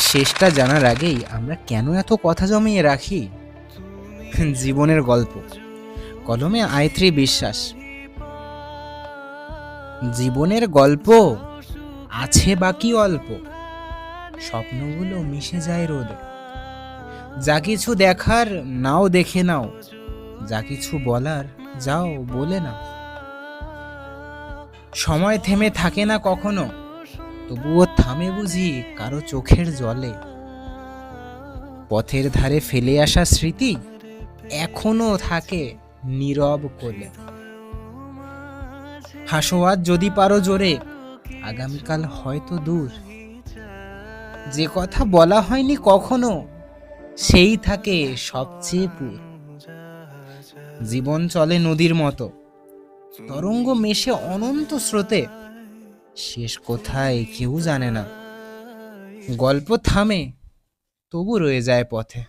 শেষটা জানার আগেই আমরা কেন এত কথা জমিয়ে রাখি? জীবনের গল্প, কলমে আয়ত্রী বিশ্বাস। জীবনের গল্প আছে বাকি অল্প, স্বপ্নগুলো মিশে যায় রোদে। যা কিছু দেখার নাও দেখে নাও, যা কিছু বলার যাও বলে নাও। সময় থেমে থাকে না কখনো, তবুও থামে বুঝি কারো চোখের জলে। পথের ধারে ফেলে আসা স্মৃতি এখনো থাকে নীরব কোলে। হাসো আজ যদি পারো জোরে, আগামীকাল হয়তো দূর। যে কথা বলা হয়নি কখনো, সেই থাকে সবচেয়ে পুর। জীবন চলে নদীর মতো, তরঙ্গ মেশে অনন্ত স্রোতে। শেষ কোথায় কেউ জানে না, গল্প থামে তবু রয়ে যায় পথে।